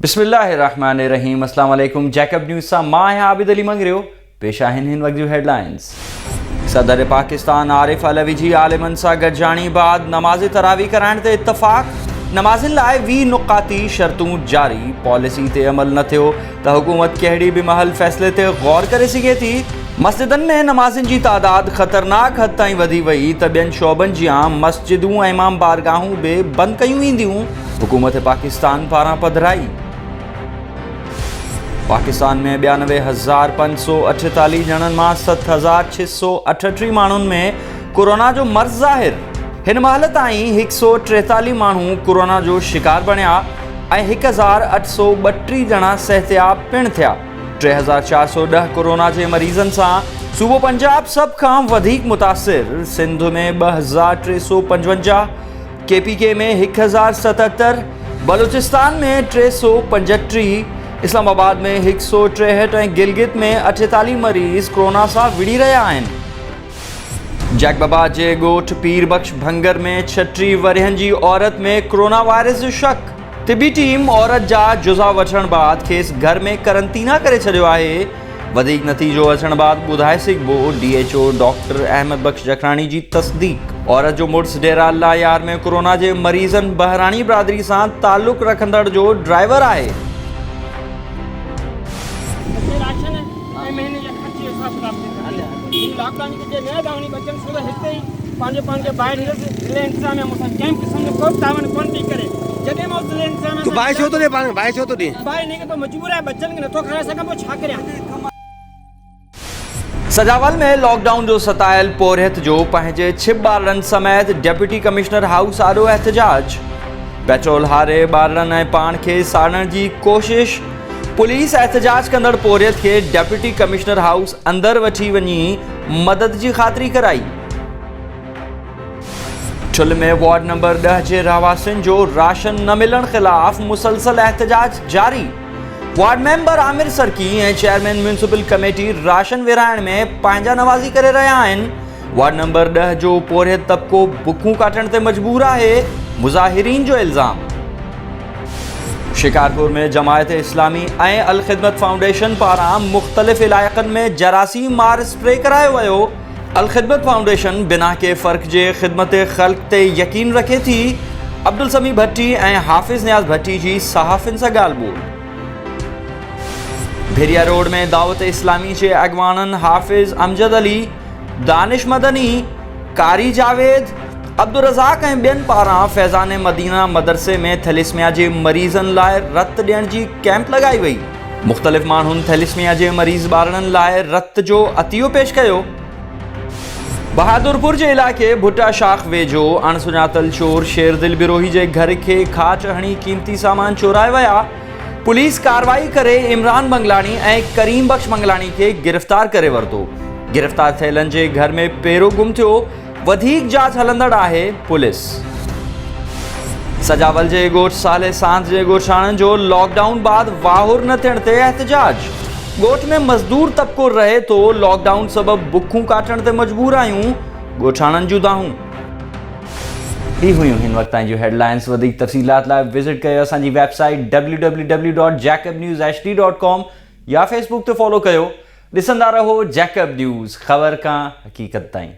बिस्मिल्लाहिर्रहमानिर्रहीम। अस्सलाम वालेकुम। जैकब न्यूज़ सां मां आहियां आबिद अली मंगरियो। पेश आहिनि हिन वक्त जूं हेडलाइंस। सदर पाकिस्तान आरिफ अलवी जी आलिमनि सां गॾिजाणी बाद नमाज़ तरावी कराइण ते इत्तफ़ाक़। नमाज़िन लाइ 20 नुक़ाती शर्तूं जारी। पॉलिसी ते अमल न थियो त हुकूमत कहिड़ी बि महल फ़ैसिले ते गौर करे सघे थी। मस्जिदनि में नमाज़िन जी तादाद ख़तरनाक हद ताईं वधी वई त ॿियनि शोबनि जियां मस्जिदूं ऐं इमाम बारगाहूं बि बंदि कयूं वेंदियूं। हुकूमत पाकिस्तान पारां पधिराई। पाकिस्तान में 92,548 ॼणनि मां 7,638 माण्हुनि में कोरोना जो मर्ज़ ज़ाहिर। हिन महिल ताईं 143 माण्हू कोरोना जो शिकार बणिया ऐं 1,832 ॼणा सिहतयाब पिणु थिया। 3,410 कोरोना जे मरीज़नि सां सूबो पंजाब सभ खां वधीक मुतासिर। सिंध में 2,355, KPK में 1,077, बलूचिस्तान में 335, इस्लामाबाद में 163 ऐं गिलगित में 48 मरीज़ कोरोना सां विड़ी रहिया आहिनि। जैकबाबाद जे ॻोठ पीर बख्श भंगर में 36 वरियनि जी औरत में कोरोना वायरस जो शक। तिबी टीम औरत जा जुज़ा वठण बाद खेसि घर में करंटीना करे छॾियो आहे। वधीक नतीजो अचण बाद ॿुधाए सघिबो। DHO डॉक्टर अहमद बख्श जखरानी जी तस्दीक। औरत जो मुड़ुसु डेरा अल्लाह यार में कोरोना जे मरीज़नि बहरानी बिरादरी सां ताल्लुक़ रखंदड़ जो ड्राइवर आहे। लॉकडाउन के नए दावनी बच्चन सुबह हिते ही पान के बाहर ले इंतजाम में मुसा कैंप किस्म में कोई तावन कोन भी करे जदे में उस इंतजाम में बाय छो तो दे बाय छो तो दे बाय नहीं के तो मजबूर है बच्चन के न तो खा सका वो छा करया। सजावल में लॉकडाउन जो सतायल पोरियत जो पंहिंजे 6 ॿारनि समेत डिप्टी कमिश्नर हाउस आॾो एहतजाज। पेट्रोल हारे ॿारनि ऐं पाण खे साड़ण जी कोशिश। पुलिस एहतजाज कंदड़ पोरियत खे डिप्टी कमिश्नर हाउस अंदर वठी वञी मदद जी ख़ातिरी कराई। ठुल में वार्ड नंबर 10 जे रहवासियुनि जो राशन न मिलण ख़िलाफ़ मुसलसल एहतजाज जारी। वार्ड मेंबर आमिर सरकी ऐं चेयरमैन म्यूनिसिपल कमेटी राशन विरहाइण में पंहिंजा नवाज़ी करे रहिया आहिनि। वार्ड नंबर 10 जो पोरियत तबिको बुखूं काटण ते मजबूर आहे। मुज़ाहिरीन जो इल्ज़ाम। शिकारपुर में जमायत इस्लामी ऐं अल ख़िदमत फाउंडेशन पारां मुख़्तलिफ़ इलाइक़नि में जरासीम मार स्प्रे करायो वियो। अल ख़िदमत फाउंडेशन बिना के फ़र्क़ जे ख़िदमत ख़ल्क़ ते यकीन रखे थी। अब्दुल समी भट्टी ऐं हाफ़िज़ नियाज़ भट्टी जी सहाफ़िन सां ॻाल्हि ॿोल। भेरिया रोड में दावत इस्लामी जे अॻवाननि हाफ़िज़ अमजद अली, दानिश मदनी, कारी जावेद, अब्दुल रज़ाक ऐं ॿियनि पारां फैज़ान मदीना मदरसे में थैलेसीमिया जे मरीज़नि लाइ रत ॾियण जी कैंप लॻाई वई। मुख़्तलिफ़ माण्हुनि थैलेसीमिया जे मरीज़ ॿारनि लाइ रत जो अतियो पेश कयो। बहादुरपुर जे इलाइक़े भुट्टा शाख वेझो अणसुञातल चोर शेरदिल बिरोही जे घर खे खाच हणी क़ीमती सामान चोराए विया। पुलिस कार्रवाई करे इमरान मंगलानी ऐं करीम बख्श मंगलानी खे गिरफ़्तार करे वरितो। गिरफ़्तार थियलनि जे घर में पेरो गुम थियो। वधीक जांच हलंदड़ आहे पुलिस। सजावल जे ॻोठ साले सांत जे ॻोठाणनि जो लॉकडाउन बाद वाहुर न थियण ते एहतजाज। ॻोठ में मज़दूर तबिको रहे थो। लॉकडाउन सबबि बुखूं काटण ते मजबूर आहियूं। ॻोठाणनि जूं दाहूं। ही हुयूं हिन वक़्त ताईं जूं हेडलाइंस। वधीक तफ़सीलात लाइ विज़िट कयो असांजी वेबसाइट www.jacobnewshd.com या फेसबुक ते फॉलो कयो। ॾिसंदा रहो जैकब न्यूज़, ख़बर खां हक़ीक़त ताईं।